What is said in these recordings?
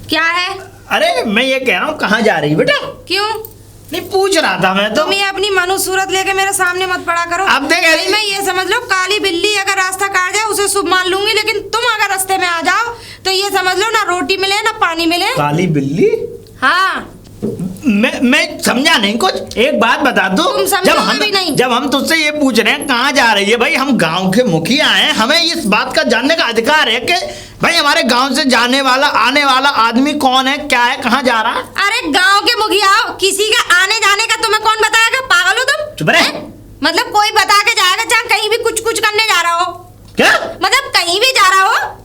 क्या है? अरे मैं ये कह रहा हूँ कहाँ जा रही बेटा? क्यों? नहीं पूछ रहा था मैं तो। तुम ये अपनी मनु सूरत लेके मेरे सामने मत पड़ा करो। अब देख मैं ये समझ लो काली बिल्ली अगर रास्ता काट जाए उसे शुभ मान लूंगी, लेकिन तुम अगर रास्ते में आ जाओ तो ये समझ लो ना रोटी मिले ना पानी मिले। काली बिल्ली? हाँ मैं समझा नहीं कुछ। एक बात बता दो, जब हम तुझसे ये पूछ रहे हैं कहाँ जा रही है, भाई हम गांव के मुखिया हैं, हमें इस बात का जानने का अधिकार है कि भाई हमारे गांव से जाने वाला आने वाला आदमी कौन है, क्या है, कहाँ जा रहा है। अरे गांव के मुखिया किसी का आने जाने का तुम्हें कौन बताएगा? पागल हो तुम? चुप रहे। मतलब कोई बता के जाएगा जहाँ कहीं भी कुछ कुछ करने जा रहा हो? क्या मतलब कहीं भी जा रहा हो?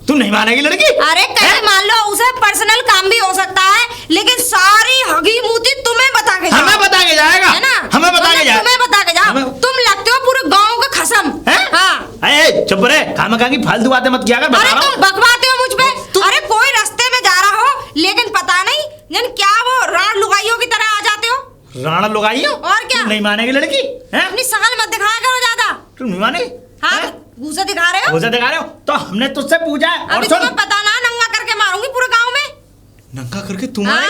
तू नहीं मानेगी लड़की? अरे कहीं मान लो उसे पर्सनल काम भी हो सकता है, लेकिन सारी हगी मूती तुम्हें बता के हमें बता के जाएगा, है ना? हमें बता के जाएगा, तुम्हें बता के जाओ। तुम लगते हो पूरे गांव का खसम। हाँ चुप रहे, खामखा की फालतू बातें मत किया कर। अरे तुम बकवाते हो मुझ पे। अरे कोई रास्ते में जा रहा हो लेकिन पता नहीं जन क्या वो राण लुगाइयों की तरह आ जाते हो। राणा लुगाइयों? और क्या? नहीं मानेगी लड़की? अपनी शकल मत दिखाया करो ज्यादा। तुम नहीं मानेगी? हाँ घूसा दिखा रहे हो? घूसा दिखा रहे हो तो हमने तुझसे पूछा है। अभी तुम्हें पता ना, नंगा करके मारूंगी पूरे गांव में। नंगा करके तुम्हारे?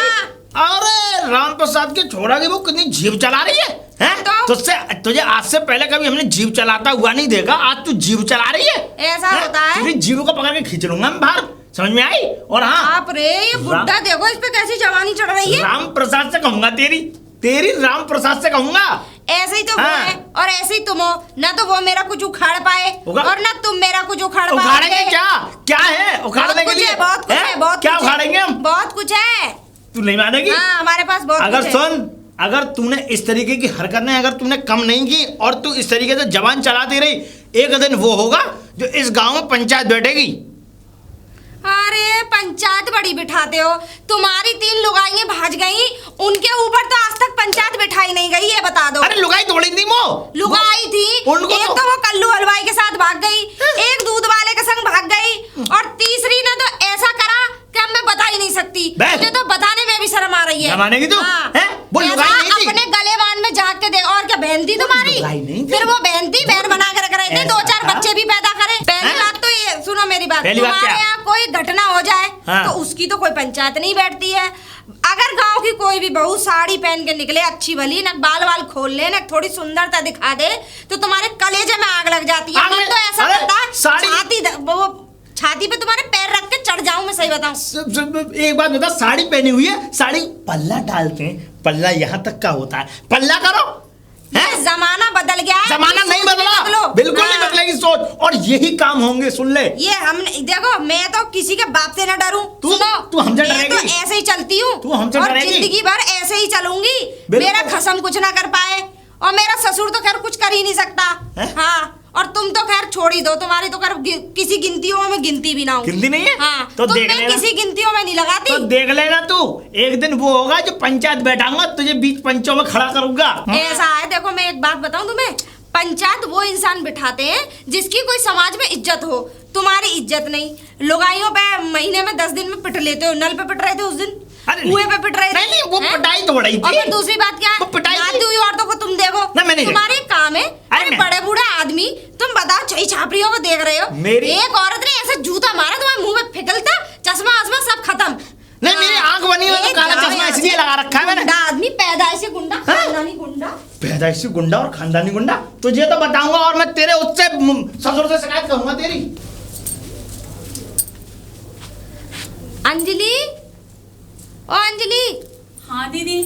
अरे राम प्रसाद के छोड़ा की वो कितनी जीभ चला रही है? तो? तुझसे तुझे आज से पहले कभी हमने जीभ चलाता हुआ नहीं देखा, आज तू जीभ चला रही है। ऐसा होता है? तेरी जीभ को पकड़ के खींच लूंगा मैं बाहर, समझ में आई? और हाँ आप रे ये बुड्ढा देखो इस पे कैसी जवानी चढ़ रही है। राम प्रसाद से कहूंगा, तेरी राम प्रसाद से कहूंगा। ऐसे ही तो वो है और ऐसे ही तुम हो ना, तो वो मेरा कुछ उखाड़ पाए और ना तुम मेरा कुछ उखाड़ पाओगे। उखाड़ेंगे क्या है उखाड़ने के लिए? बहुत कुछ है, बहुत क्या उखाड़ेंगे हम? बहुत कुछ है। तू नहीं मानेगी? हाँ हमारे पास बहुत अगर कुछ सुन, अगर तूने इस तरीके की हरकतें अगर तूने कम नहीं की और तू इस तरीके से जबान चलाती रही, एक दिन वो होगा जो इस गांव में पंचायत बैठेगी। अरे पंचायत बड़ी बिठाते हो, तुम्हारी 3 लुगाइयां भाज गई, उनके ऊपर तो आज तक पंचायत बिठाई नहीं गई, ये बता दो। अरे लुगाई थोड़ी थी वो, लुगाई थी। एक तो वो कल्लू हलवाई के साथ भाग गई, एक दूध वाले के संग भाग गई, और तीसरी ने तो ऐसा करा कि अब मैं बता ही नहीं सकती। मुझे तो बताने में भी शर्म आ रही है। मानेगी तू? वो लुगाई नहीं थी। अपने गले बांध में झाँक के दे। और क्या बहन थी तुम्हारी? फिर वो बहन थी, बहन बना के रख रहे थे, 2-4 बच्चे भी पैदा करे। पहली बात तो ये सुनो मेरी बात, तुम्हारे यहाँ कोई घटना हो जाए तो उसकी तो कोई पंचायत नहीं बैठती है। अगर गांव की कोई भी बहू साड़ी पहन के निकले अच्छी भली, ना बाल वाल खोल ले, ना थोड़ी सुंदरता दिखा दे, तो तुम्हारे कलेजे में आग लग जाती है। तो ऐसा लगता है छाती पे तुम्हारे पैर रख के चढ़ जाऊं मैं, सही बताऊं। एक बात बता, साड़ी पहनी हुई है, साड़ी पल्ला डालते हैं, पल्ला यहाँ तक का होता है, पल्ला करो। जमाना बदल गया है। जमाना नहीं बदला, बिल्कुल नहीं बदलेगी सोच, और यही काम होंगे। सुन ले, ये हमने देखो, मैं तो किसी के बाप से न डरूं। तू हमसे डरेगी? मैं तो ऐसे ही चलती हूँ, तू हमसे डरेगी? जिंदगी भर ऐसे ही चलूंगी। मेरा खसम कुछ ना कर पाए, और मेरा ससुर तो खैर कुछ कर ही नहीं सकता। हाँ, और तुम तो खैर छोड़ ही दो, तुम्हारी तो खैर किसी गिनतियों में गिनती भी ना हो। गिनती नहीं है? हाँ, तो देख लेना, किसी गिनतियों में नहीं लगाती। तो देख लेना तू, एक दिन वो होगा जो पंचायत बैठाऊंगा, तुझे बीच पंचों में खड़ा करूंगा। ऐसा है, देखो मैं एक बात बताऊं तुम्हें, पंचायत वो इंसान बिठाते हैं जिसकी कोई समाज में इज्जत हो। तुम्हारी इज्जत नहीं, लुगाइयों पे महीने में 10 दिन में पिट लेते हो। नल पे पिट रहे थे उस दिन, कुएं पे पिट रहे थे। नहीं, वो पिटाई तो बड़ी थी। और फिर दूसरी बात क्या है, जाती हुई औरतों को तुम देखो, तुम्हारे काम है। अरे बड़े बूढ़े आदमी, तुम बताओ छई छापरियों को देख रहे हो। एक औरत ने ऐसे जूता मारा तुम्हारे मुंह में फिकलता, चश्मा आसमा सब खत्म। नहीं, मेरी आंख बनी हुई तो काला चश्मा इसलिए लगा रखा है मैंने। आदमी पैदाइशी गुंडा, खानदानी गुंडा, पैदाइशी गुंडा और खानदानी गुंडा, तुझे तो बताऊंगा, और मैं तेरे उससे ससुर से शिकायत करूंगा तेरी। अंजलि, ओ अंजलि। हाँ दीदी,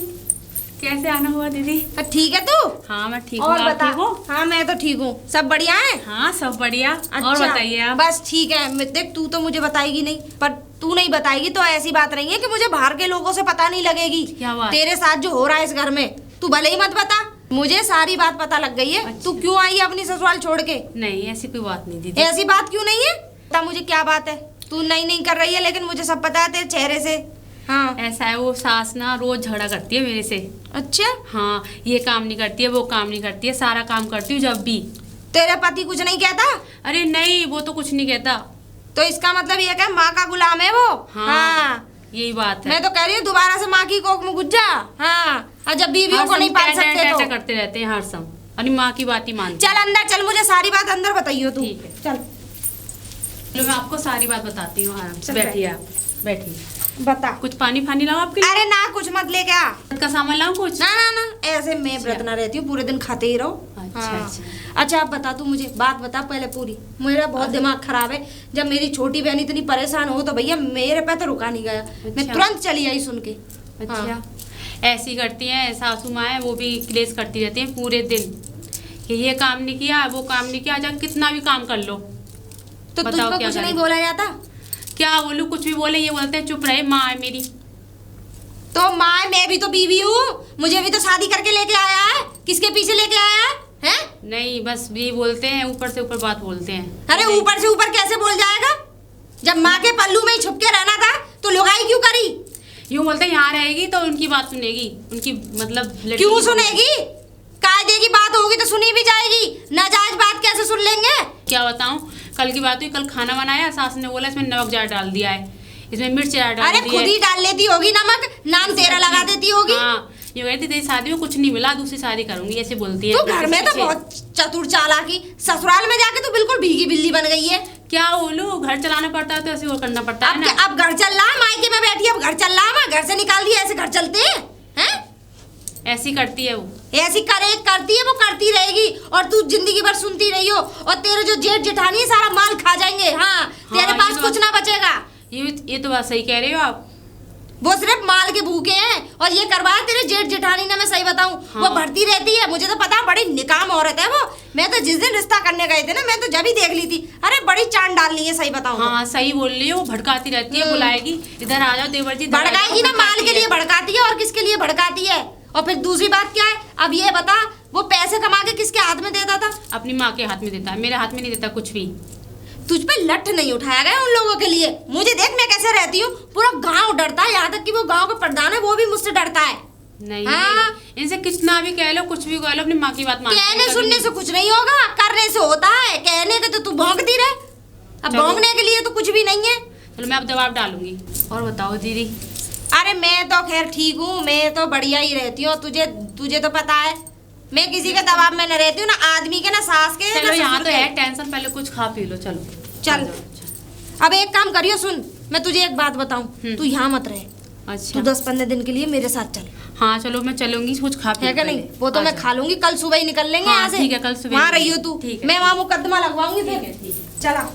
कैसे आना हुआ दीदी? ठीक है तू? हाँ मैं ठीक हूँ, और आप बता। ठीक हो? हाँ मैं तो ठीक हूँ, सब बढ़िया है? हाँ सब बढ़िया। अच्छा, और बताइए आप? बस ठीक है। देख तू तो मुझे बताएगी नहीं, पर तू नहीं बताएगी तो ऐसी बात नहीं है कि मुझे बाहर के लोगों से पता नहीं लगेगी। क्या बात? तेरे साथ जो हो रहा है इस घर में, तू भले ही मत बता, मुझे सारी बात पता लग गई है। अच्छा। तू क्यों आई है अपनी ससुराल छोड़ के? नहीं ऐसी कोई बात नहीं दीदी। ऐसी बात क्यों नहीं है? बता मुझे क्या बात है। तू नहीं कर रही है, लेकिन मुझे सब पता है तेरे चेहरे से। हाँ ऐसा है, वो सास ना रोज झगड़ा करती है मेरे से। अच्छा, हाँ, ये काम नहीं करती है, वो काम नहीं करती है, सारा काम करती हूँ जब भी। तेरा पति कुछ नहीं कहता? अरे नहीं, वो तो कुछ नहीं कहता। तो इसका मतलब ये है माँ का गुलाम है वो। हाँ, यही बात है। मैं तो कह रही हूँ दोबारा से माँ की कोख में घुस जा। हाँ, और जब बीवियों को नहीं पाल सकते तो करते रहते हैं हर समय, और माँ की बात ही मानते। चल अंदर चल, मुझे सारी बात अंदर बताइयो तू। ठीक है। चल। चलो मैं आपको सारी बात बताती हूँ, आराम से बैठिए, आप बैठिए। बता। कुछ पानी फानी लाऊं आपके लिए? अरे ना, कुछ मत लेके आ। व्रत का सामान लाऊं कुछ? ना ना ना, ऐसे मैं व्रत ना रहती हूँ, पूरे दिन खाते ही रहो। अच्छा आप बता, तू मुझे बात बता पहले पूरी। मेरा बहुत दिमाग खराब है। जब मेरी छोटी बहन इतनी परेशान हो तो भैया मेरे पे तो रुका नहीं गया। मैं तुरंत चली आई सुन के। अच्छा, ऐसी करती हैं सासू माँ, वो भी क्लेश करती रहती हैं पूरे दिन कि ये काम नहीं किया, वो काम नहीं किया। जब कितना भी काम कर लो तो तुझको कुछ नहीं बोला जाता? क्या बोलूं, कुछ भी बोले ये बोलते हैं चुप रहे, माँ है मेरी। तो माँ, मैं भी तो बीवी हूँ, मुझे भी तो शादी करके लेके आया है। किसके पीछे लेके आया है? नहीं, बस ये बोलते हैं, ऊपर से ऊपर बात बोलते हैं। अरे ऊपर से ऊपर कैसे बोल जाएगा? जब माँ के पल्लू में ही छुप के रहना था तो लुगाई क्यों करी? यूँ बोलते हैं यहाँ रहेगी तो उनकी बात सुनेगी, उनकी मतलब क्यों सुनेगी? कायदे की बात होगी तो सुनी भी जाएगी, नाजायज बात कैसे सुन लेंगे? क्या बताऊं, कल की बात हुई, कल खाना बनाया, सास ने बोला इसमें नमक ज़्यादा डाल दिया है, इसमें मिर्च ज़्यादा डाल दी है। अरे खुद ही डाल लेती होगी नमक, नाम तेरा लगा देती होगी। हाँ, ये कहती तेरी शादी में कुछ नहीं मिला, दूसरी शादी करूंगी, ऐसे बोलती है। तू घर में तो बहुत चतुर चालाकी, ससुराल में जाके तो बिल्कुल भीगी बिल्ली बन गई है। क्या बोलूं, घर चलाना पड़ता है तो ऐसे वो करना पड़ता है ना। अब घर चल रहा है, मायके में बैठी, अब घर चल रहा है, घर से निकाल दिया, ऐसे घर चलते हैं? ऐसी करती है वो, ऐसी करती है वो, करती रहेगी। और तू जिंदगी भर सुनती रही हो, और तेरे जो जेठ जेठानी है सारा माल खा जाएंगे। हाँ, तेरे पास कुछ ना बचेगा। ये तो बात सही कह रहे हो आप। वो सिर्फ माल के भूखे हैं, और ये करवाया तेरे जेठ जेठानी ने। मैं सही बताऊं, वो भरती रहती है, मुझे तो पता, बड़ी निकाम औरत है वो। मैं तो जिस दिन रिश्ता करने गए थे ना, मैं तो जब ही देख ली थी। अरे बड़ी चांद डालनी है, सही बताऊं। हाँ सही बोल रही हो, वो भड़काती रहती है, बुलाएगी इधर आ जाओ देवर जी, भड़काएगी ना, माल के लिए भड़काती है, और किसके लिए भड़काती है? और फिर दूसरी बात क्या है, अब ये बता, वो पैसे कमा के किसके हाथ में देता था? अपनी माँ के हाथ में देता है, मेरे हाथ में नहीं देता कुछ भी। तुझ पे लठ नहीं उठाया गया उन लोगों के लिए। मुझे देख मैं कैसे रहती हूँ, पूरा गांव डरता है, यहाँ तक कि वो गांव का प्रधान है वो भी मुझसे डरता है। नहीं, इनसे कितना भी कह लो, कुछ भी कह लो, अपनी माँ की बात मान। कहने सुनने से कुछ नहीं होगा, करने से होता है। कहने के तो तू भौंकती रहे, अब भौंकने के लिए तो कुछ भी नहीं है। चलो मैं अब दबाव डालूंगी। और बताओ दीदी। अरे मैं तो खैर ठीक हूँ, मैं तो बढ़िया ही रहती हूँ। तुझे तो पता है मैं किसी के दबाव में न रहती हूँ, ना आदमी के, ना सास के। चलो यहाँ तो है टेंशन, पहले कुछ खा पी लो। चलो चल। अब एक काम करियो, सुन, मैं तुझे एक बात बताऊं, तू यहाँ मत रहे। अच्छा, तू 10-15 दिन के लिए मेरे साथ चल। हाँ चलो मैं चलूंगी, कुछ खा पी। है क्या? नहीं वो तो मैं खा लूंगी, कल सुबह ही निकल लेंगे यहाँ से। ठीक है, कल सुबह वहाँ रही हो तू, मैं वहाँ मुकदमा लगवाऊंगी फिर। चला।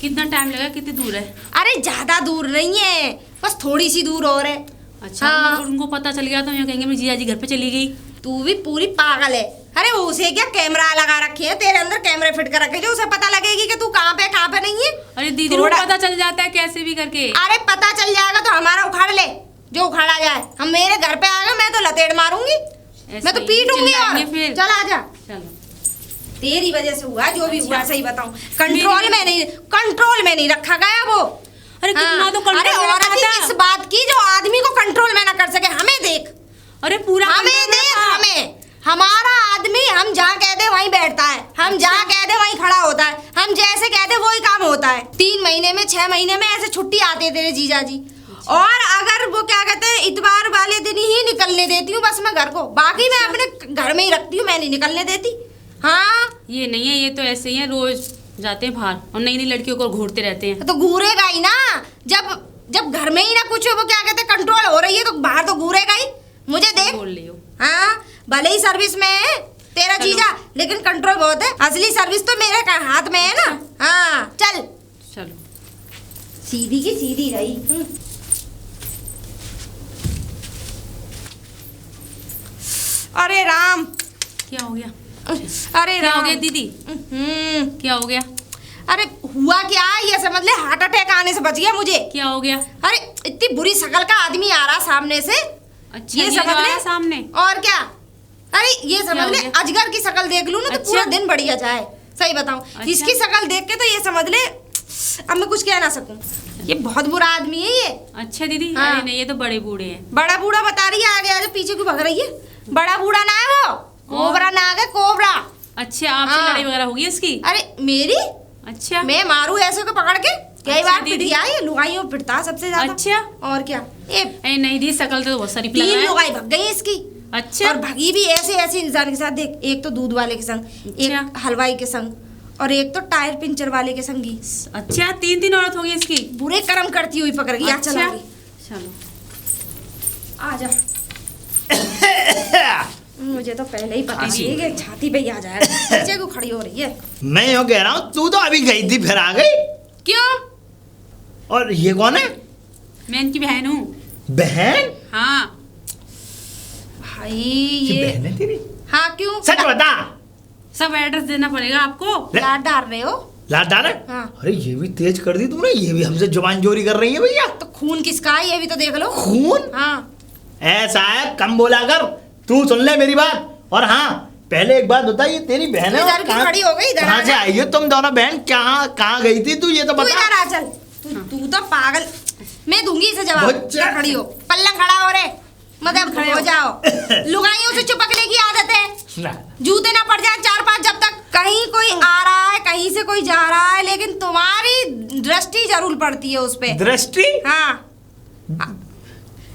कितना टाइम लगा, कितनी दूर है? अरे ज्यादा दूर नहीं है, बस थोड़ी सी दूर और है। अच्छा, हाँ। उनको पता चल गया तो ये कहेंगे मेरी जीजा जी घर पे चली गई। तू भी पूरी पागल है। अरे उसे क्या कैमरा लगा रखे है, तेरे अंदर कैमरे फिट कर रखे जो उसे पता लगेगी कि तू कहाँ पे नहीं है। अरे दीदी को पता चल जाता है कैसे भी करके। अरे पता चल जाएगा तो हमारा उखाड़ ले, जो उखाड़ा जाए। हम मेरे घर पे आ गए, मैं तो लतेड़ मारूंगी, मैं तो पीटूंगी। और चल आजा। चलो, तेरी वजह से हुआ जो भी हुआ। सही बताऊं, कंट्रोल में नहीं रखा गया वो। अरे कितना तो अरे औरत ही किस बात की जो आदमी को कंट्रोल में ना कर सके। हमें देख, अरे पूरा हमें देख, हमें, हमारा आदमी हम जहाँ कह दे वहीं बैठता है, हम जहाँ कह दे वहीं खड़ा होता है, हम जैसे कह दे वही काम होता है। 3 महीने में 6 महीने में ऐसे छुट्टी आती है तेरे जीजा जी। और अगर वो क्या कहते हैं, इतवार वाले दिन ही निकलने देती हूँ बस मैं घर को, बाकी मैं अपने घर में ही रखती हूँ, मैं नहीं निकलने देती। हाँ, ये नहीं है, ये तो ऐसे ही है, रोज जाते हैं बाहर और नई नई लड़कियों को घूरते रहते हैं। तो घूरेगा ही ना, जब घर में ही ना कुछ वो क्या कहते कंट्रोल हो रही है तो बाहर तो घूरेगा ही। मुझे देख, बोल रही हो। हाँ, भले ही सर्विस में है तेरा जीजा, लेकिन कंट्रोल बहुत है। असली सर्विस तो मेरे हाथ में है ना। हाँ चल। चलो, सीधी की सीधी रही। अरे राम, क्या हो गया? अरे क्या हो गया दीदी? क्या हो गया? अरे हुआ क्या, ये समझ ले हार्ट अटैक आने से बच गया मुझे। क्या हो गया? अरे इतनी बुरी शक्ल का आदमी आ रहा सामने से। अच्छा, ये समझ ले सामने। और क्या, अरे ये समझ ले अजगर की शक्ल देख लूं ना तो पूरा दिन बढ़िया जाए। सही बताऊं, इसकी शक्ल देख के तो ये समझ ले अब मैं कुछ कह ना सकूं। ये बहुत बुरा आदमी है ये। अच्छा दीदी। हाँ। अरे नहीं, ये तो बड़े बूढ़े हैं। बड़ा बूढ़ा बता रही है, आगे आगे पीछे क्यों भग रही है? बड़ा बूढ़ा ना है वो, कोबरा ना आगे, कोबरा। अच्छा, आपसे लड़ाई वगैरह होगी इसकी? अरे मेरी? अच्छा, मैं मारू ऐसे को पकड़ के? कई बार पिटिया है, लुगाइयों पिटता सबसे ज्यादा। अच्छा, और क्या। नहीं दी, शकल तो बहुत सारी 3 लुगाई भग गई इसकी। अच्छा, और भगी भी ऐसे इंसान के साथ। देख, एक तो दूध वाले के संग, एक हलवाई के संग, और एक तो टायर पंचर वाले के संगी। अच्छा 3 औरत होगी इसकी। बुरे कर्म करती हुई पकड़ गई। अच्छा चलो आ जा। मुझे तो पहले ही पता थी कि छाती पे ही आ जाएगा। नीचे को खड़ी हो रही है। मैं यूँ कह रहा हूँ तू तो अभी गई थी फिर आ गई। क्यों? और ये कौन है? मैं इनकी बहन हूँ। बहन? हाँ भाई ये बहन है तेरी? हाँ क्यों? सच बता। सब एड्रेस देना पड़ेगा आपको। लाड डाल रहे हो? लाड डाल? हाँ। अरे ये भी तेज कर दी तूने, ये भी हमसे जुबान चोरी कर रही है भैया। तो खून किसका है ये भी तो देख लो। खून? हाँ। ऐसा है, कम बोला कर, तू सुन ले मेरी बात। और हाँ पहले एक बात बता, ये तेरी बहन है? इधर की खड़ी हो गई। कहाँ से आई हो तुम दोनों बहन? कहाँ गई थी तू, ये तो बता। इधर आ चल। तू तो पागल। मैं दूंगी इसे जवाब। खड़ी हो, पल्लंग खड़ा हो रे, मतलब खड़े हो जाओ। लुगाइयों से चिपकने की आदत है, जूते ना पड़ जाए 4-5 जब तक। कहीं कोई आ रहा है, कहीं से कोई जा रहा है, लेकिन तुम्हारी दृष्टि जरूर पड़ती है उस पे। दृष्टि? हाँ।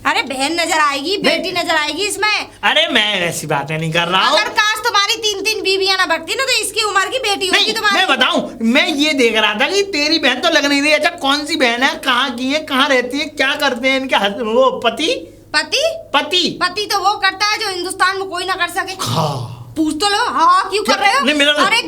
अरे बहन नजर आएगी, बेटी नजर आएगी इसमें। अरे मैं ऐसी बातें नहीं कर रहा हूँ। अगर काश तुम्हारी 3 बीवियां ना बकती ना, तो इसकी उम्र की बेटी होगी तुम्हारी। मैं बताऊं, मैं ये देख रहा था कि तेरी बहन तो लग नहीं रही। अच्छा कौन सी बहन है, कहाँ की है, कहाँ रहती है, क्या करते हैं इनके वो पति? पति तो वो करता है जो हिंदुस्तान में कोई ना कर सके। हाँ। पूछ तो लो। हाँ क्यों कर रहे हो? अरे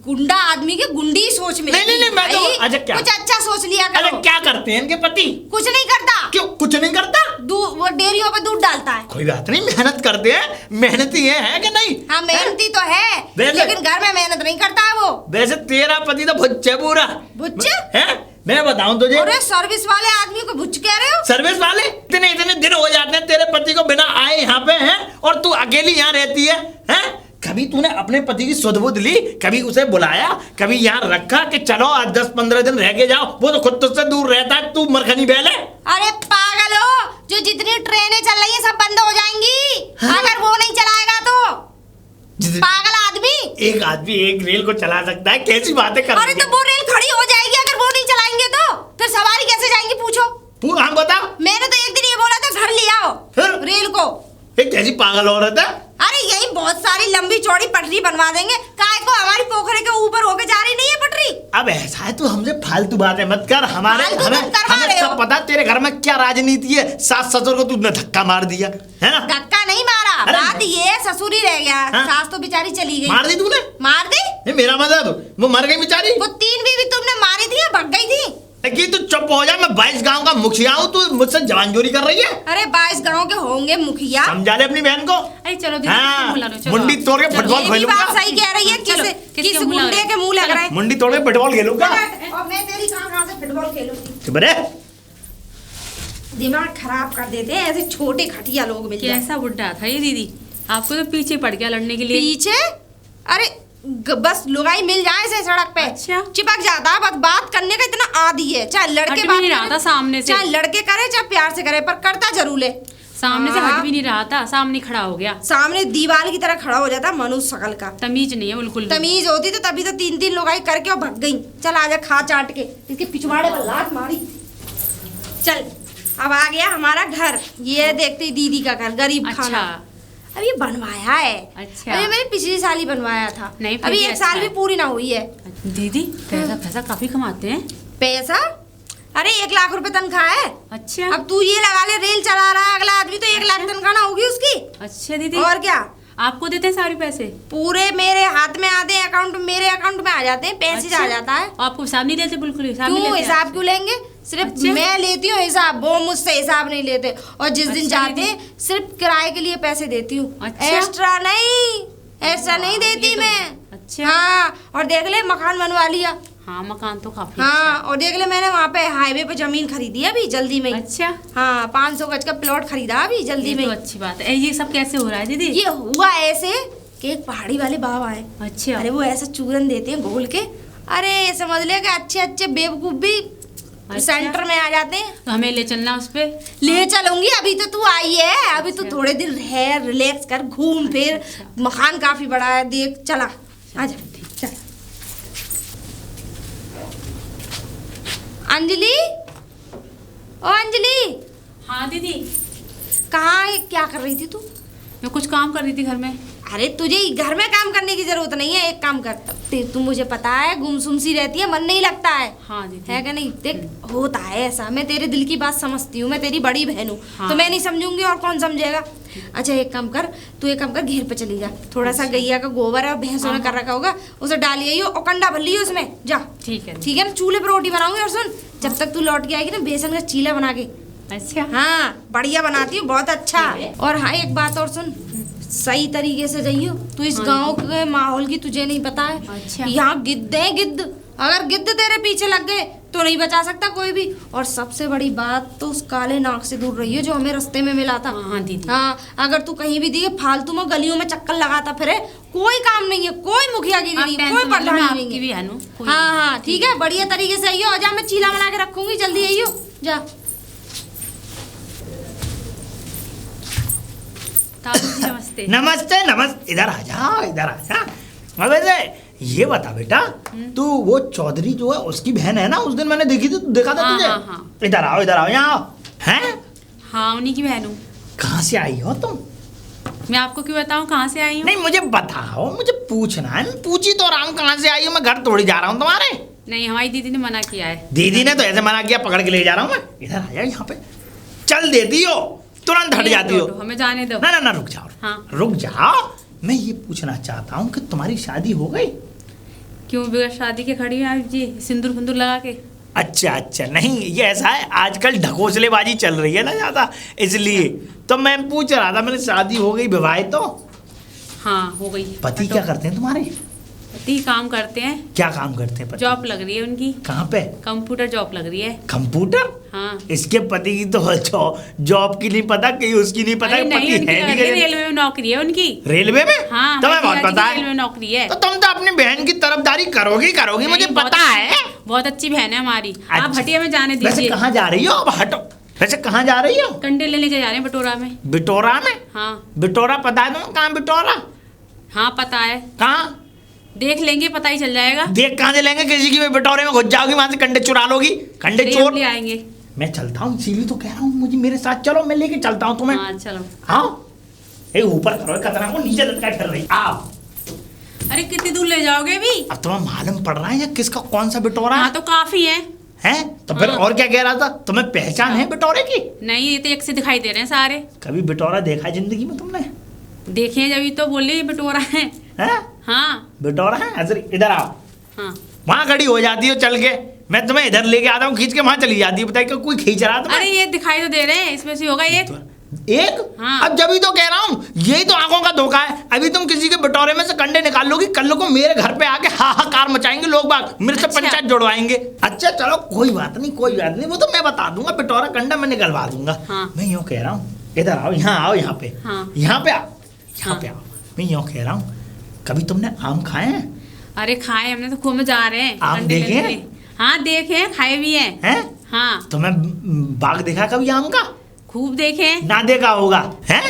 गुंडा आदमी की गुंडी सोच में। नहीं मैं तो अच्छा क्या कुछ अच्छा सोच लिया करो। अरे क्या करते हैं इनके पति? कुछ नहीं करता। क्यों कुछ नहीं करता? वो डेयरियों पे दूध डालता है। कोई बात नहीं, मेहनत करते हैं। मेहनती है कि नहीं? हाँ मेहनती तो है, लेकिन घर में मेहनत नहीं करता है वो। वैसे तेरा पति तो भुच्चे पूरा। भुच्चे है? मैं बताऊं तुझे। अरे सर्विस वाले आदमी को भुच्चे कह रहे हो? सर्विस वाले? इतने दिन हो जाते हैं तेरे पति को बिना आए यहाँ पे हैं, और तू अकेली यहाँ रहती है? हैं? कभी तूने अपने पति की सुध-बुध ली? कभी उसे बुलाया? कभी यहाँ रखा कि चलो आज 10-15 दिन रह के जाओ? वो तो खुद तुझसे दूर रहता है, तू मरखनी बैले। अरे पागल हो, जो जितनी ट्रेनें चल रही है सब बंद हो जाएंगी। हाँ? अगर वो नहीं चलाएगा तो। पागल आदमी। एक आदमी एक रेल को चला सकता है? कैसी बातें कर रही है? अरे तो वो रेल खड़ी हो जाएगी अगर वो नहीं चलाएंगे तो। फिर सवारी कैसे जाएंगी पूछो। तू हम बता। मैंने तो एक दिन ये बोला था घर ले आओ फिर? रेल को। एक कैसी पागल औरत है? अरे यही बहुत सारी लंबी चौड़ी पटरी बनवा देंगे। काय को हमारी पोखरे के ऊपर होके जा रही नहीं है पटरी? अब ऐसा है, तू हमसे फालतू बातें मत कर। हमें सब पता तेरे घर में क्या राजनीति है। सास ससुर को तूने धक्का मार दिया है ना? धक्का नहीं मारा, बात ये ससुर ही रह गया। हाँ? सास तो बेचारी चली गई। मार दी तूने? मार दी? मेरा मतलब वो मर गई बेचारी। वो 3 बीवी तुमने मारी थी या भग गई थी? कि तू चुप हो जा, मैं 22 गांव का मुखिया हूँ, तू मुझसे जवानजोरी कर रही है? अरे 22 गांव के होंगे मुखिया। समझा ले अपनी बहन को। अरे चलो मुंडी तोड़ के फुटबॉल खेलूंगा। बात सही कह रही है। किस गुंडे के मुंह लग रहा है? मुंडी तोड़ के फुटबॉल खेलूंगा। और मैं तेरी कहां से फुटबॉल खेलूंगी? चुप रहे। दिमाग खराब कर देते हैं ऐसे छोटे खटिया लोग मिल जाए। कैसा बुड्ढा था ये दीदी, आपको तो पीछे पड़ गया लड़ने के लिए। पीछे? अरे बस लुगाई मिल जाए से सड़क पे। अच्छा? चिपक जाता है, बस बात करने का इतना आदी है। चाहे लड़के बात नहीं रहा था सामने से, चाहे लड़के करे चाहे प्यार से करे, पर करता जरूर है। सामने से हट भी नहीं रहा था, सामने खड़ा हो गया। सामने दीवार की तरह खड़ा हो जाता मनुष्य शकल का। तमीज नहीं है बिल्कुल। तमीज होती तो तभी तो 3 लुगाई करके और भग गई। चल आजा खा चाट के। इसके पिछवाड़े पर लात मारी। चल अब आ गया हमारा घर। ये देखते दीदी का घर, गरीब खाना। अब ये बनवाया है। अच्छा। अभी मैंने पिछली साल ही बनवाया था। नहीं, अभी 1 साल भी पूरी ना हुई है। दीदी पैसा काफी कमाते हैं। पैसा? अरे 1 लाख रुपए तनख्वाह है। अच्छा। अब तू ये लगा ले, रेल चला रहा है, अगला आदमी तो 1 लाख तनख्वाह ना होगी उसकी। अच्छा दीदी। और क्या, आपको देते हैं सारे पैसे? पूरे मेरे हाथ में आते हैं, अकाउंट मेरे अकाउंट में आ जाते हैं, पैसे आ जाता है। आपको हिसाब नहीं देते? बिल्कुल हिसाब नहीं लेते। हिसाब क्यों लेंगे? सिर्फ अच्छा? मैं लेती हूँ हिसाब, वो मुझसे हिसाब नहीं लेते। और जिस दिन जाते सिर्फ किराए के लिए पैसे देती हूँ। अच्छा? एक्स्ट्रा नहीं देती मैं। अच्छा। हाँ, और देख ले मकान बनवा लिया। हाँ मकान तो काफी। हाँ, और देख ले मैंने वहाँ पे हाईवे पे जमीन खरीदी है अभी जल्दी में। अच्छा। हाँ, 500 गज का प्लॉट खरीदा अभी जल्दी में। तो अच्छी बात है। ये सब कैसे हो रहा है दीदी? ये हुआ ऐसे कि एक पहाड़ी वाले बाबा है। अच्छा। अरे वो ऐसा चूरन देते हैं घोल के। अरे समझ ले कि अच्छे बेवकूफ भी सेंटर में आ जाते हैं। तो हमें ले चलना उस पे? ले चलूंगी। अभी तो तू आई है, अभी तो थोड़े दिन रह, रिलैक्स कर, घूम फिर। मकान काफी बड़ा है, देख। चला आजा चल। अंजलि, ओ अंजलि। हाँ दीदी। कहाँ, क्या कर रही थी तू? मैं कुछ काम कर रही थी घर में। अरे तुझे घर में काम करने की जरूरत नहीं है, एक काम कर, तू मुझे पता है गुमसुम सी रहती है, मन नहीं लगता है। हाँ दीदी। है कि नहीं? देख होता है ऐसा, मैं तेरे दिल की बात समझती हूँ, मैं तेरी बड़ी बहन हूँ। हाँ। तो मैं नहीं समझूंगी और कौन समझेगा। अच्छा एक काम कर, तू एक काम कर, घेर पे चली जा, थोड़ा सा गैया का गोबर है भैंसों ने कर रखा होगा, उसे डाल आइयो और कंडा भर लियो उसमें, जा। ठीक है ठीक है ना? चूल्हे पर रोटी बनाऊंगी, और सुन जब तक तू लौट के आएगी ना, बेसन का चीला बना के। अच्छा हाँ बढ़िया बनाती हूँ, बहुत अच्छा। और हाँ एक बात और सुन, सही तरीके से जाइयो, तू इस गांव के माहौल की तुझे नहीं पता है। अच्छा। यहाँ गिद्ध है गिद्ध, अगर गिद्ध तेरे पीछे लग गए तो नहीं बचा सकता कोई भी। और सबसे बड़ी बात तो उस काले नाग से दूर रहियो जो हमें रास्ते में मिला था। हाँ दीदी। हाँ अगर तू कहीं भी दिखे फालतू में गलियों में चक्कर लगाता फिरे, कोई काम नहीं है, कोई मुखियागिरी नहीं, कोई प्रधानी नहीं है। हाँ हाँ ठीक है, बढ़िया तरीके से आइयो। जा मैं चीला बना के रखूंगी, जल्दी आइयो, जा। नमस्ते। नमस्ते नमस्ते, इधर आ जा, इधर आ जा। वैसे ये बता बेटा, तू वो चौधरी जो है उसकी बहन है ना? उस दिन मैंने देखी थी, देखा था तुझे। हाँ। इधर आओ, इधर आओ, यहाँ आओ। हैं? हाँ उन्हीं की बहन हूँ। कहाँ से आई हो तुम? मैं आपको क्यों बताऊँ कहाँ से आई हूँ? नहीं मुझे बताओ, मुझे पूछना है। मैं पूछी तो रहा हूँ कहाँ से आई हो, मैं घर तोड़ी जा रहा हूँ तुम्हारे। नहीं हमारी दीदी ने मना किया है। दीदी ने तो ऐसे मना किया, पकड़ के ले जा रहा हूँ मैं। इधर आ जाओ, यहाँ पे चल देती हो, तुरंत हट जाती हो। हमें जाने दो। ना ना ना रुक जाओ। हाँ। रुक जाओ, मैं ये पूछना चाहता हूँ कि तुम्हारी शादी हो गई? क्यों बगैर शादी के खड़ी हैं आप जी, सिंदूर फुंदूर लगा के? अच्छा अच्छा, नहीं ये ऐसा है, आजकल ढकोसलेबाजी चल रही है ना ज़्यादा, इसलिए तो मैं पूछ रहा था। मैंने शादी हो गई, विवाहित तो? हाँ हो गई। पति क्या करते हैं तुम्हारे? पति काम करते हैं। क्या काम करते हैं पति? जॉब लग रही है उनकी। कहाँ पे? कंप्यूटर जॉब लग रही है। कंप्यूटर? हाँ। इसके पति की तो जॉब की नहीं पता, कहीं उसकी नहीं पता, नहीं पति है नहीं। रेलवे में नौकरी है उनकी। रेलवे में? हाँ तुम्हें बहुत पता है। रेलवे में नौकरी है। तो तुम तो अपनी बहन की तरफदारी करोगी करोगी, मुझे पता है। बहुत अच्छी बहन है हमारी। आप हटिया में जाने वैसे दीजिए। कहाँ जा रही हो? अब हटो। वैसे कहाँ जा रही हो? कंडे लेने के जा रहे हैं बिटोरा में। बिटोरा में? हाँ। बिटोरा पता है तुम्हें? कहाँ बिटोरा? हाँ पता है। कहाँ? देख लेंगे, पता ही चल जाएगा। देख कहाँ से लेंगे? किसी की बिटोरे में घुस जाओगी, वहां से कंडे चुरा लोगी, कंडे चोर ले आएंगे। मैं चलता हूँ, इसीलिए तो कह रहा हूँ मुझे मेरे साथ चलो, मैं लेके चलता हूँ तुम्हें। हाँ चलो। हाँ ए ऊपर करो, कतरा को नीचे लटका फिर रही। आओ। अरे कितनी दूर ले जाओगे अभी? अब तुम्हें मालूम पड़ रहा है या किसका कौन सा बिटोरा है? हाँ तो काफी है। हैं? तो फिर और क्या कह रहा था? तुम्हें पहचान है बिटोरे की? नहीं ये तो एक से दिखाई दे रहे हैं सारे। कभी बिटोरा देखा है जिंदगी में तुमने? देखे जब तो बोले बिटोरा है। हैं? हाँ बिटोरा है? अजर इधर आओ। हाँ वहां खड़ी हो जाती हो चल के, मैं तुम्हें इधर लेके आता हूँ, खींच के वहां चली जाती है। बताइए कोई खींच रहा था? अरे ये दिखाई तो दे रहे हैं, इसमें से होगा एक। हाँ। अब जब ही तो कह रहा हूँ, यही तो आंखों का धोखा है। अभी तुम किसी के बिटोरे में से कंडे निकाल लोगी, कल को मेरे घर पे आके हाहाकार मचाएंगे लोग बाग, मेरे से पंचायत जुड़वाएंगे। अच्छा चलो कोई बात नहीं, कोई बात नहीं, वो तो मैं बता दूंगा, बिटोरा कंडा मैं निकलवा दूंगा। हाँ। मैं यूँ कह रहा हूँ, इधर आओ, यहाँ आओ, यहाँ पे। हाँ। यहाँ पे आओ, यहाँ पे आओ। मैं यूँ कह रहा हूँ, कभी तुमने आम खाए हैं? अरे खाए हमने तो, खूब में जा रहे हैं। आम देखे हैं? हाँ देखे, खाए भी हैं। हैं? हाँ। तुम्हें बाग देखा कभी आम का? खूब देखे। ना देखा होगा हैं?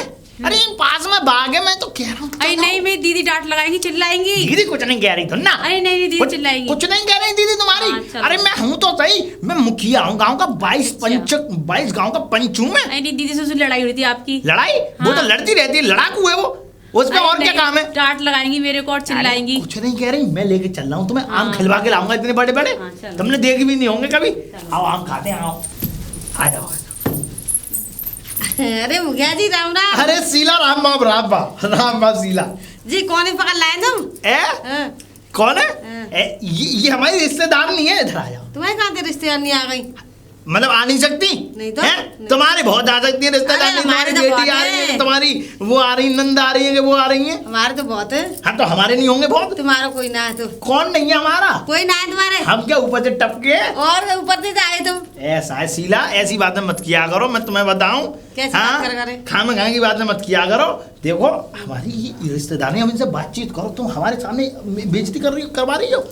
अरे पास में बाग है, मैं तो कह रहा हूँ। अरे नहीं, मेरी दीदी डांट लगाएंगी, चिल्लाएंगी। दीदी कुछ नहीं कह रही तो ना? अरे नहीं दीदी चिल्लाएंगी। कुछ नहीं कह रही दीदी तुम्हारी। हाँ, अरे मैं हूँ तो सही, मैं मुखिया हूँ गांव का, 22 गांव का पंच हूँ मैं। नहीं दीदी से लड़ाई हुई थी आपकी। लड़ाई? वो तो लड़ती रहती है, लड़ाकू है वो, उसमें और क्या काम है? डांट लगाएंगी मेरे को और चिल्लाएंगी। कुछ नहीं कह रही, मैं लेके चल रहा हूँ तुम्हें, आम खिलवा के लाऊंगा इतने बड़े बड़े, तुमने देखे भी नहीं होंगे कभी। आओ आम खाते हैं, आओ आ जाओ। अरे मुखिया जी राम राम। अरे शीला राम बाप, राम बाप शीला जी। कौन है पकड़ लाए तुम? कौन है? ये हमारी रिश्तेदार नहीं है, इधर आ जाओ। तुम्हारे कहाँ से रिश्तेदार नहीं आ गई? मतलब आ नहीं सकती? नहीं तो नहीं। तुम्हारे बहुत आ सकती है रिश्तेदार, तुम्हारी तो बेटी आ रही है, तुम्हारी वो आ रही, नंद आ रही है, वो आ रही है। हमारे तो बहुत है। हाँ तो हमारे नहीं होंगे बहुत? तुम्हारा कोई ना है तो? कौन नहीं है हमारा? कोई ना है तुम्हारे। हम क्या ऊपर से टपके? और ऊपर से आए तुम? ऐसा है शीला, ऐसी बातें मत किया करो, मैं तुम्हें बताऊं। खाम खाने की बातें मत किया करो। देखो हमारी ये रिश्तेदार, हम इनसे बातचीत करो, तुम हमारे सामने बेइज्जती करवा रही हो।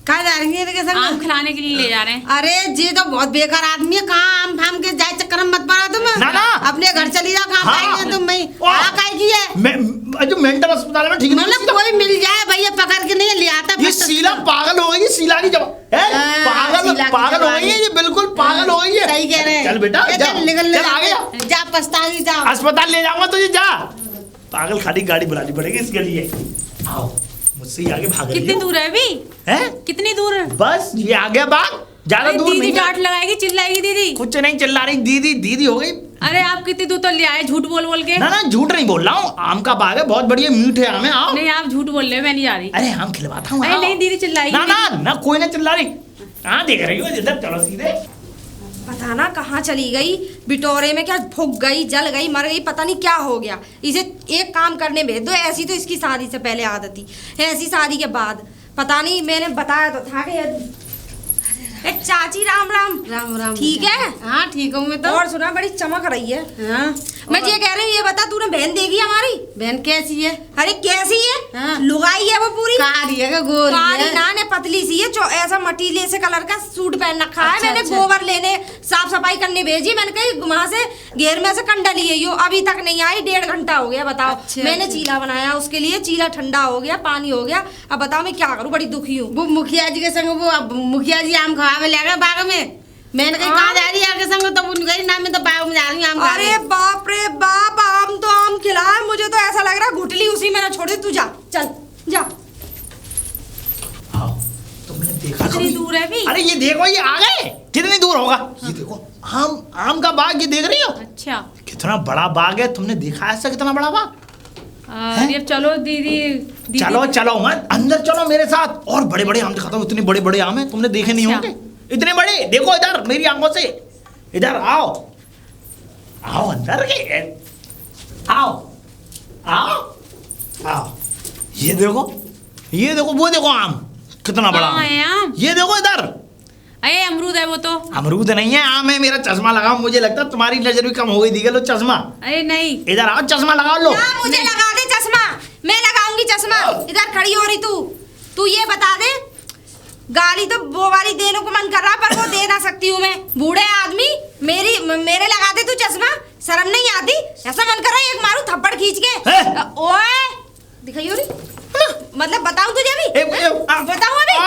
कहाँ जा रही है? आम खिलाने के लिए ले जा रहे हैं। अरे ये तो बहुत बेकार आदमी है, कहाँ आम फाम के जाए चक्कर में मत पड़ा तुम। ना ना अपने घर चली जाओ, कहाँ पाएंगे तुम? भाई काय की है जो मेंटल अस्पताल में ठीक मतलब कोई मिल जाए भैया पकड़ के नहीं ले आता। ये शीला पागल हो गई, शीला की जब पागल हो गई है, ये बिल्कुल पागल हो गई है। सही कह रहे हैं। चल बेटा निकल आ गया, जा, पछताएगी, जा अस्पताल ले जाऊंगा तुझे, जा पागल खाली गाड़ी बुलानी पड़ेगी इसके लिए। आओ मुझसे आगे भाग। कितनी दूर है अभी? हैं? कितनी दूर है? बस ये आ गया बाग, ज्यादा दूर नहीं। दीदी डांट लगाएगी, चिल्लाएगी दीदी। कुछ नहीं चिल्ला रही दीदी, दीदी हो गई। अरे आप कितनी दूर तो ले आए झूठ बोल बोल के। ना ना झूठ नहीं बोल रहा हूँ, आम का बाग है, बहुत बढ़िया मीठे आम है। आओ। नहीं आप झूठ बोल रहे हो, मैं नहीं जा रही। अरे आम खिलवाता हूँ। नहीं दीदी चिल्लाएगी। ना ना ना कोई ना चिल्ला रही। हाँ देख रही हो इधर, चलो सीधे। पता ना कहाँ चली गई, बिटोरे में क्या फूक गई, जल गई, मर गई, पता नहीं क्या हो गया। इसे एक काम करने भेज दो। ऐसी तो इसकी शादी से पहले आदत थी, ऐसी शादी के बाद पता नहीं। मैंने बताया तो था कि एक चाची राम राम। राम राम। ठीक है? हाँ ठीक हूँ मैं तो। और सुना बड़ी चमक रही है। हाँ मैं ये कह रही हूँ, ये बता तूने बहन देगी हमारी? बहन कैसी है? अरे कैसी है? हाँ। लुगाई है वो पूरी? कारी है, गोरी है? ना ने पतली सी है, ऐसा मटीले से कलर का सूट पहन रखा है। अच्छा, मैंने अच्छा। गोबर लेने, साफ सफाई करने भेजी। मैंने कही वहां से घेर में से कंडा लिए यो, अभी तक नहीं आई। 1.5 घंटा हो गया। बताओ। अच्छा, मैंने अच्छा। चीला बनाया उसके लिए, चीला ठंडा हो गया, पानी हो गया। अब बताओ मैं क्या करूँ, बड़ी दुखी हूँ। वो मुखिया जी के संग, वो अब मुखिया जी आम खावे ले गए बाग में। मैंने कही कहाँ जा रही है आपके संग, तो उनके ही नाम में तो बाग में जा रही हूँ आम खाने। अरे बाप रे बाप, आम तो आम खिलाए। मुझे तो ऐसा लग रहा है घुटली उसी में ना छोड़े। तू जा, चल जा। आओ, तुमने देखा कितनी दूर है अभी? अरे ये देखो, ये आ गए। कितनी दूर होगा? ये देखो आम का बाग, ये देख रही हो? अच्छा कितना बड़ा बाग है। तुमने देखा ऐसा कितना बड़ा बाग? अरे अब चलो दीदी। चलो चलो मत, अंदर चलो मेरे साथ। और बड़े बड़े आम दिखाता हूँ, इतने बड़े बड़े आम है, तुमने देखे नहीं होंगे इतने बड़े। देखो इधर मेरी आंखों से, इधर आओ, आओ अंदर के, आओ आओ आओ। ये देखो, ये देखो, वो देखो आम कितना बड़ा है आम। ये देखो इधर। अरे अमरूद है वो तो। अमरूद नहीं है, आम है। मेरा चश्मा लगाओ, मुझे लगता है तुम्हारी नजर भी कम हो गई। लो चश्मा। अरे नहीं, इधर आओ, चश्मा लगाओ लो। मुझे लगा दे चश्मा, मैं लगाऊंगी चश्मा। इधर खड़ी हो रही तू ये बता दे, गाली तो वो वाली देने को मन कर रहा, पर वो दे ना सकती हूँ मैं। बूढ़े आदमी मेरे लगा दे तू चश्मा, शर्म नहीं आती? ऐसा मन कर रहा है एक मारू थप्पड़ खींच के। ओए दिखाइयो रे, मतलब बताऊं तुझे भी? बताऊं अभी?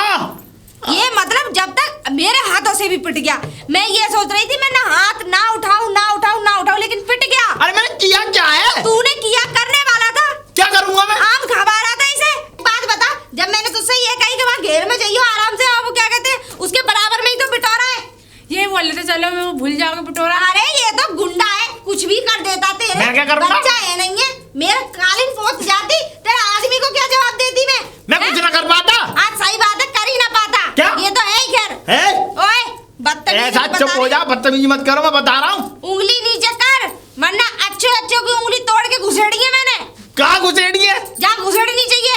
ये मतलब जब तक मेरे हाथों से भी पिट गया। मैं ये सोच रही थी मैं ना हाथ ना उठाऊं, लेकिन पिट गया। अरे मैंने किया क्या है? तूने किया, करने वाला था। क्या करूंगा मैं? आम खा रहा था इसे। बात बता, जब मैंने तुझसे ये कही कि वहाँ घेर में जाइयो आराम से, वो क्या कहते हैं उसके बराबर में ही तो बिटोरा है। ये बोल रहे थे चलो मैं भूल जाओगे बिटोरा। अरे ये तो गुंडा है, कुछ भी कर देता। तेरे मैं क्या करूंगा? बच्चा है नहीं है, मेरा कालीन पोंछ जाती, तेरे आदमी को क्या जवाब देती मैं कुछ ना कर पाता। आज सही बात है, कर ही ना पाता। क्या? ये तो है ही खैर। है? ओए बदतमीजी ऐसा चुप हो जा, बदतमीजी मत करो, मैं बता रहा हूँ। उंगली नीचे कर, वरना अच्छे की उंगली तोड़ के घुसेड़ी है मैंने। कहाँ घुसेड़ी है? जहाँ घुसेड़नी चाहिए।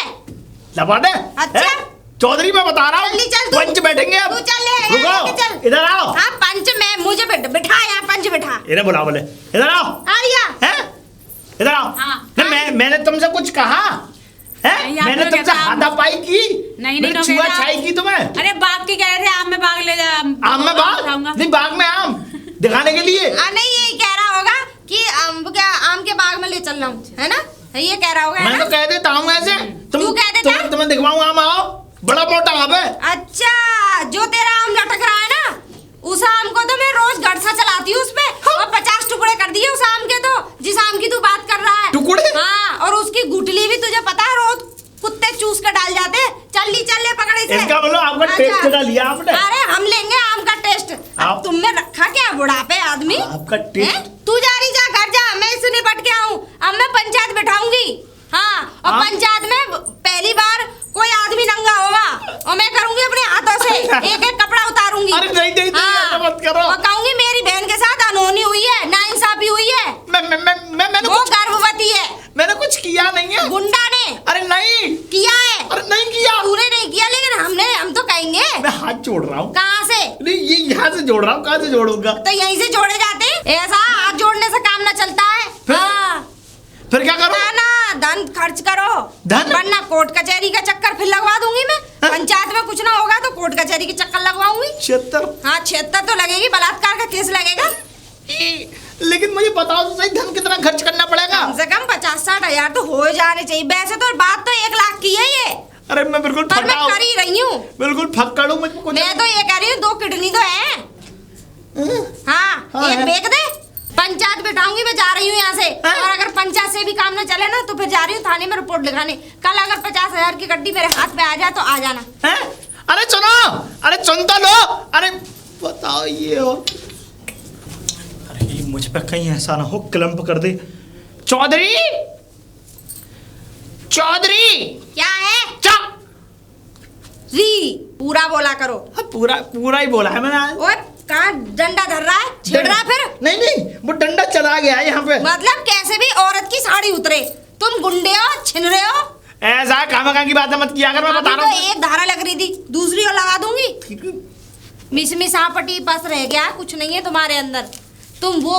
लपा दे। अच्छा चौधरी मैं बता रहा हूँ, पंच बैठेंगे अब। तू चल ले, रुको, इधर आओ। हाँ पंच में मुझे बिठा, यहाँ पंच बिठा। इन्हें बुला बोले, इधर आओ। आरिया हैं? इधर आओ। हाँ। मैंने तुमसे कुछ कहा है? मैंने तुमसे हाथापाई की? नहीं छुआछाई की तुम्हें? अरे बाग के कह रहे थे आम में बाग ले जा। आम में बाग? नहीं, बाग में आम दिखाने के लिए। नहीं यही कह रहा होगा कि आम के बाग में ले चल रहा हूँ, है ना? ये कह रहा होगा। मैं तो कह देता हूँ ऐसे। तू कह देता? तुम्हें दिखवाऊँ आम, आओ। बड़ा मोटा आम है। अच्छा, जो तेरा आम लटक रहा है ना, उस आम को तो मैं रोज गड़सा चलाती हूँ उसपे। और 50 टुकड़े कर दिए उस आम के, तो जिस आम की तू बात कर रहा है। टुकड़े? हाँ, और उसकी गुठली भी तुझे पता है रोज कुत्ते चूस कर डाल जाते। चल ले पकड़ इसे। इसका बोलो आपका टेस्ट ना लिया आपने? अरे हम लेंगे आम का टेस्ट। अब तुमने रखा क्या बुढ़ापे आदमी? आपका टेस्ट? तू जा रही, जा घर जा, मैं इससे निपट के आऊँ। अब मैं पंचायत बिठाऊंगी। हाँ, और पंचायत में पहली बार कोई आदमी नंगा होगा और मैं करूंगी अपने हाथों से एक एक कपड़ा उतारूंगी। अरे नहीं, ऐसा मत करो। और कहूंगी मेरी बहन के साथ अनहोनी हुई है, नाइंसाफी हुई है। मैंने वो गर्भवती है। मैंने कुछ किया नहीं है। गुंडा ने। अरे नहीं किया है। अरे नहीं किया। तूने नहीं किया, लेकिन हम तो कहेंगे। मैं हाथ जोड़ रहा हूँ। कहाँ से? नहीं, ये यहाँ से जोड़ रहा हूँ। कहाँ से जोड़ूंगा? तो यहीं से जोड़े जाते। ऐसा हाथ जोड़ने से काम ना चलता है। हाँ, फिर क्या करो? ना धन खर्च करो, धन? वरना कोर्ट कचहरी का चक्कर फिर लगवा दूंगी मैं। पंचायत में कुछ ना होगा तो कोर्ट कचहरी के चक्कर लगवाऊंगी। 76? हाँ 76 तो लगेगी, बलात्कार का केस लगेगा। लेकिन मुझे बताओ तो सही, धन कितना खर्च करना पड़ेगा? कम से कम 50-60 हजार तो हो जाने चाहिए। वैसे तो बात तो 1 लाख की है ये। अरे मैं बिल्कुल पर मैं कर ही रही हूँ। बिल्कुल फक्कड़ हूँ। मुझको मैं तो ये कह रही हूँ 2 किडनी तो है। हाँ, एक बेच दे। पंचायत बिठाऊंगी मैं जा रही हूँ यहाँ से। और अगर पंचायत से भी काम न चले ना तो फिर जा रही हूँ थाने में रिपोर्ट लिखाने। कल अगर 50,000 की गड्डी मेरे हाथ में आ जाए तो आ जाना। अरे सुनो, अरे सुन तो लो, अरे बताओ ये हो। अरे ये मुझ पे कहीं ऐसा ना हो क्लम्प कर दे। चौधरी, चौधरी क्या है? री पूरा बोला करो। पूरा पूरा ही बोला है मैंने। ओए कहाँ डंडा धर रहा है? छिड़ रहा है फिर? नहीं वो डंडा चला गया यहाँ पे। मतलब कैसे भी औरत की साड़ी उतरे, तुम गुंडे हो, छिन रहे हो। ऐसा खामखा की बातें मत किया कर, मैं बता रहा हूँ। एक धारा लग रही थी, दूसरी और लगा दूंगी। मिस आपटी बस रह गया, कुछ नहीं है तुम्हारे अंदर। तुम वो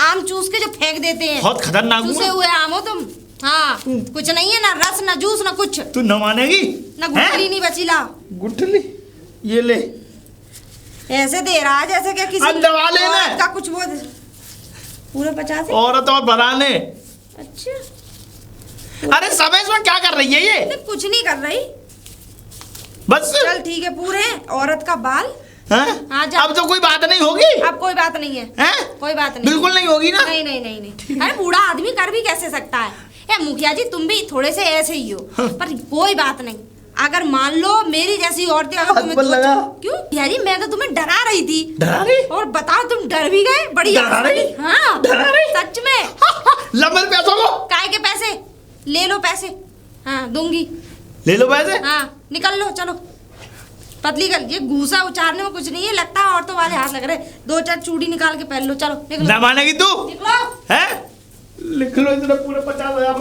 आम चूस के जो फेंक देते हैं, बहुत खतरनाक चूसे हुए आम हो तुम। हाँ कुछ नहीं है, ना रस ना जूस ना कुछ। तू न मानेगी ना गुठली नहीं बची। ला गुठली, ये ले। ऐसे दे रहा है जैसे क्या किसी दवा लेना का कुछ वो पूरे 50 औरत और बनाने। अच्छा अरे समय इसमें क्या कर रही है ये? कुछ नहीं कर रही बस। चल ठीक है, पूरे औरत का बाल। अब तो कोई बात नहीं होगी। अब कोई बात नहीं है, कोई बात नहीं, बिल्कुल नहीं होगी ना। नहीं। अरे बूढ़ा आदमी कर भी कैसे सकता है? मुखिया जी तुम भी थोड़े से ऐसे ही हो। पर कोई बात नहीं, अगर मान लो मेरी जैसी औरतें अगर तुम्हें क्यों भैया जी, मैं तो तुम्हें डरा रही थी। डरा रही? और बताओ तुम डर भी गए? बढ़िया। हाँ डरा रही? सच में। लंबे पैसों को काय के पैसे? ले लो पैसे। हाँ दूंगी। ले लो पैसे। हाँ निकल लो, चलो पतली कर। ये घूसा उचारने में कुछ नहीं है, लगता है औरतों वाले हाथ लग रहे। 2-4 चूड़ी निकाल के पहन लो, चलो निकलो। ना मानेगी तू? निकलो। है लिख लो इतना पूरे 50,000।